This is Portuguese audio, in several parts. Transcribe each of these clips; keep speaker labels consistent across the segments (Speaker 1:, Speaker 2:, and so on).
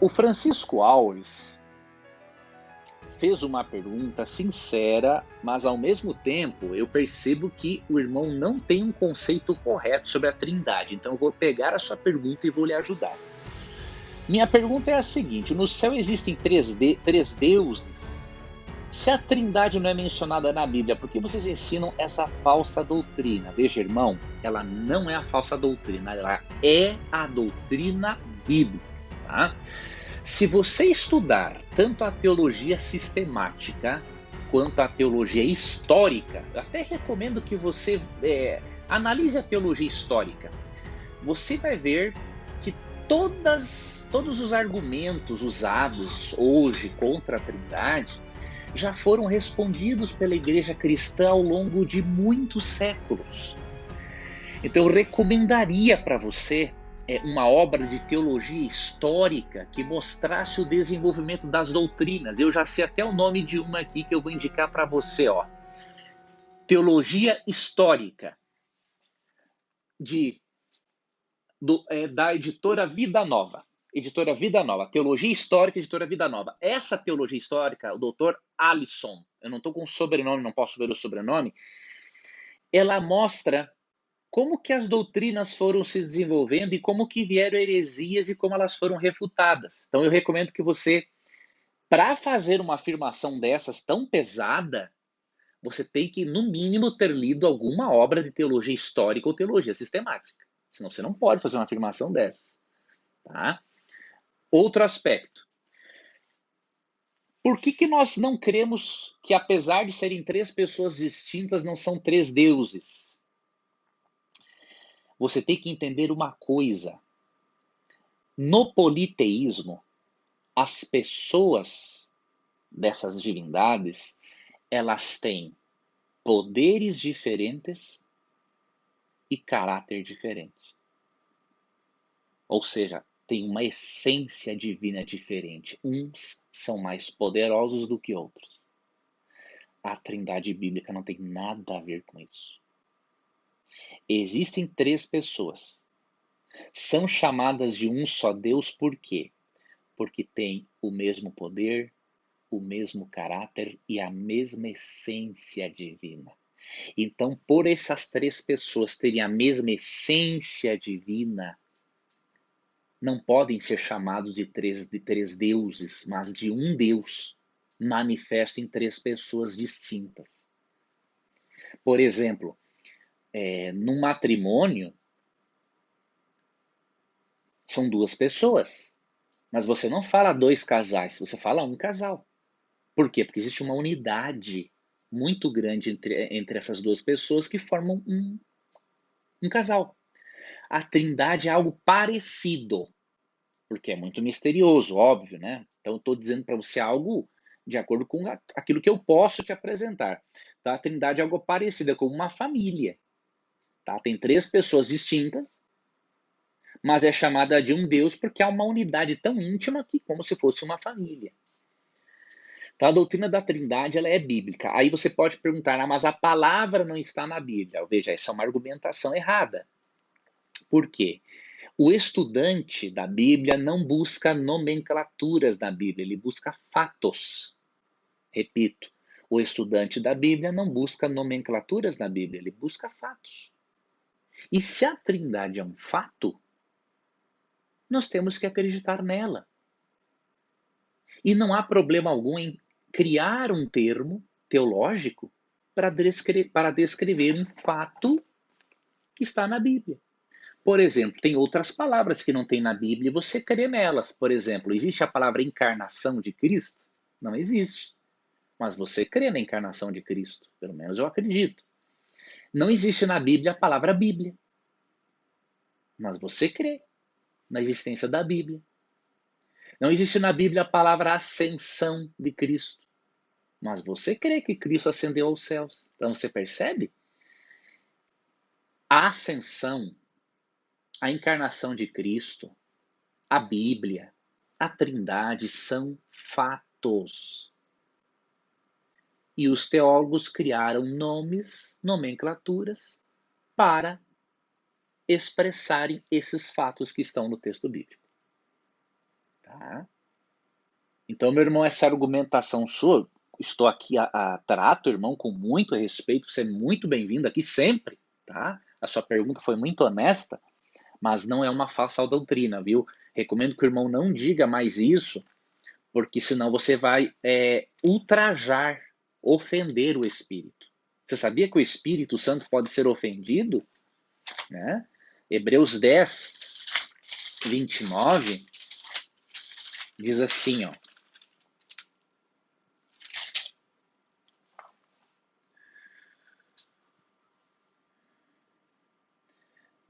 Speaker 1: O Francisco Alves fez uma pergunta sincera, mas ao mesmo tempo eu percebo que o irmão não tem um conceito correto sobre a Trindade. Então eu vou pegar a sua pergunta e vou lhe ajudar. Minha pergunta é a seguinte: no céu existem três deuses? Se a Trindade não é mencionada na Bíblia, por que vocês ensinam essa falsa doutrina? Veja, irmão, ela não é a falsa doutrina, ela é a doutrina bíblica, tá? Se você estudar tanto a teologia sistemática quanto a teologia histórica, eu até recomendo que você analise a teologia histórica. Você vai ver que todos os argumentos usados hoje contra a Trindade já foram respondidos pela igreja cristã ao longo de muitos séculos. Então eu recomendaria para você uma obra de teologia histórica que mostrasse o desenvolvimento das doutrinas. Eu já sei até o nome de uma aqui que eu vou indicar para você, ó. Teologia Histórica, da editora Vida Nova. Editora Vida Nova, Teologia Histórica, editora Vida Nova. Essa teologia histórica, o doutor Alisson, eu não estou com o sobrenome, não posso ver o sobrenome, ela mostra como que as doutrinas foram se desenvolvendo e como que vieram heresias e como elas foram refutadas. Então eu recomendo que você, para fazer uma afirmação dessas tão pesada, você tem que, no mínimo, ter lido alguma obra de teologia histórica ou teologia sistemática. Senão você não pode fazer uma afirmação dessas. Tá? Outro aspecto. Por que nós não cremos que, apesar de serem três pessoas distintas, não são três deuses? Você tem que entender uma coisa. No politeísmo, as pessoas dessas divindades, elas têm poderes diferentes e caráter diferente. Ou seja, tem uma essência divina diferente. Uns são mais poderosos do que outros. A Trindade bíblica não tem nada a ver com isso. Existem três pessoas. São chamadas de um só Deus por quê? Porque têm o mesmo poder, o mesmo caráter e a mesma essência divina. Então, por essas três pessoas terem a mesma essência divina, não podem ser chamados de três deuses, mas de um Deus manifesto em três pessoas distintas. Por exemplo, num matrimônio, são duas pessoas, mas você não fala dois casais, você fala um casal. Por quê? Porque existe uma unidade muito grande entre essas duas pessoas que formam um casal. A Trindade é algo parecido, porque é muito misterioso, óbvio, né? Então eu estou dizendo para você algo de acordo com aquilo que eu posso te apresentar. Tá? A Trindade é algo parecido, é como uma família. Tá? Tem três pessoas distintas, mas é chamada de um Deus porque há uma unidade tão íntima que como se fosse uma família. Então, a doutrina da Trindade ela é bíblica. Aí você pode perguntar, mas a palavra não está na Bíblia. Veja, essa é uma argumentação errada. Por quê? O estudante da Bíblia não busca nomenclaturas na Bíblia, ele busca fatos. Repito, o estudante da Bíblia não busca nomenclaturas na Bíblia, ele busca fatos. E se a Trindade é um fato, nós temos que acreditar nela. E não há problema algum em criar um termo teológico para descrever um fato que está na Bíblia. Por exemplo, tem outras palavras que não tem na Bíblia e você crê nelas. Por exemplo, existe a palavra encarnação de Cristo? Não existe. Mas você crê na encarnação de Cristo. Pelo menos eu acredito. Não existe na Bíblia a palavra Bíblia. Mas você crê na existência da Bíblia. Não existe na Bíblia a palavra ascensão de Cristo. Mas você crê que Cristo ascendeu aos céus. Então você percebe? A ascensão, a encarnação de Cristo, a Bíblia, a Trindade são fatos. E os teólogos criaram nomes, nomenclaturas, para expressarem esses fatos que estão no texto bíblico. Tá? Tá? Então, meu irmão, essa argumentação sua, estou aqui trato, irmão, com muito respeito, você é muito bem-vindo aqui sempre, tá? A sua pergunta foi muito honesta, mas não é uma falsa doutrina, viu? Recomendo que o irmão não diga mais isso, porque senão você vai ultrajar, ofender o Espírito. Você sabia que o Espírito Santo pode ser ofendido? Né? Hebreus 10, 29, diz assim, ó.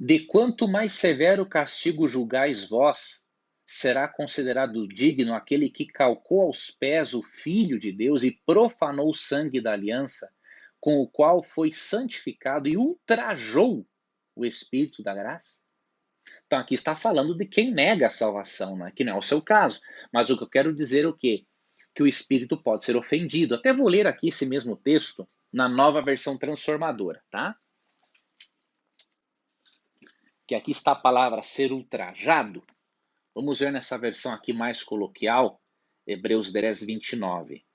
Speaker 1: De quanto mais severo castigo julgais vós, será considerado digno aquele que calcou aos pés o Filho de Deus e profanou o sangue da aliança, com o qual foi santificado e ultrajou o Espírito da graça? Então aqui está falando de quem nega a salvação, né? Que não é o seu caso. Mas o que eu quero dizer é o quê? Que o Espírito pode ser ofendido. Até vou ler aqui esse mesmo texto na Nova Versão Transformadora, tá? Que aqui está a palavra ser ultrajado. Vamos ver nessa versão aqui mais coloquial, Hebreus 10, 29.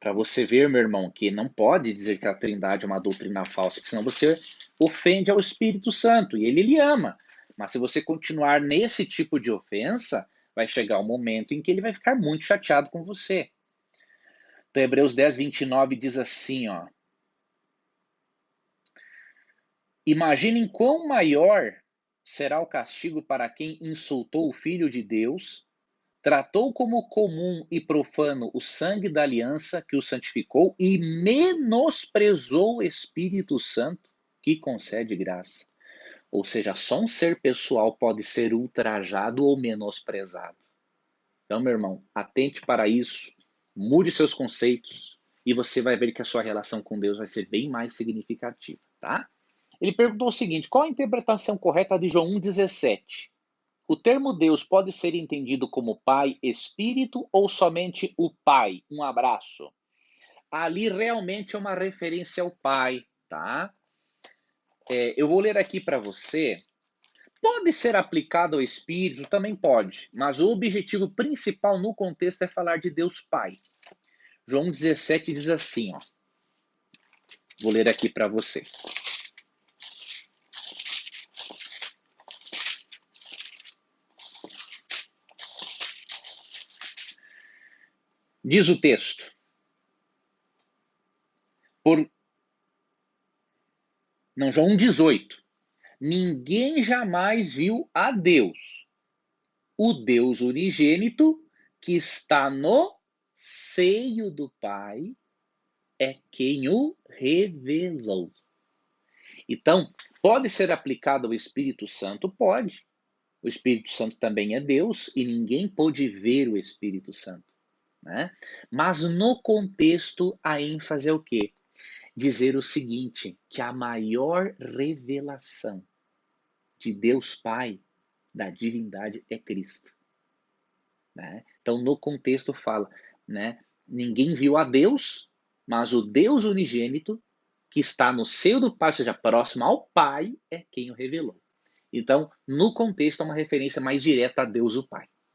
Speaker 1: Para você ver, meu irmão, que não pode dizer que a Trindade é uma doutrina falsa, porque senão você ofende ao Espírito Santo, e ele lhe ama. Mas se você continuar nesse tipo de ofensa, vai chegar um momento em que ele vai ficar muito chateado com você. Então, Hebreus 10, 29 diz assim, ó. Imaginem quão maior será o castigo para quem insultou o Filho de Deus, tratou como comum e profano o sangue da aliança que o santificou e menosprezou o Espírito Santo que concede graça. Ou seja, só um ser pessoal pode ser ultrajado ou menosprezado. Então, meu irmão, atente para isso, mude seus conceitos e você vai ver que a sua relação com Deus vai ser bem mais significativa, tá? Ele perguntou o seguinte: qual a interpretação correta de João 1,17? O termo Deus pode ser entendido como Pai, Espírito ou somente o Pai? Um abraço. Ali realmente é uma referência ao Pai, tá? Eu vou ler aqui para você. Pode ser aplicado ao Espírito? Também pode, mas o objetivo principal no contexto é falar de Deus Pai. João 17 diz assim, ó. Vou ler aqui para você. Diz o texto. João 1,18. Ninguém jamais viu a Deus. O Deus unigênito que está no seio do Pai é quem o revelou. Então, pode ser aplicado ao Espírito Santo? Pode. O Espírito Santo também é Deus e ninguém pôde ver o Espírito Santo. Né? Mas no contexto, a ênfase é o quê? Dizer o seguinte, que a maior revelação de Deus Pai, da divindade, é Cristo. Né? Então, no contexto fala, né? Ninguém viu a Deus, mas o Deus unigênito, que está no seio do Pai, ou seja, próximo ao Pai, é quem o revelou. Então, no contexto, é uma referência mais direta a Deus o Pai.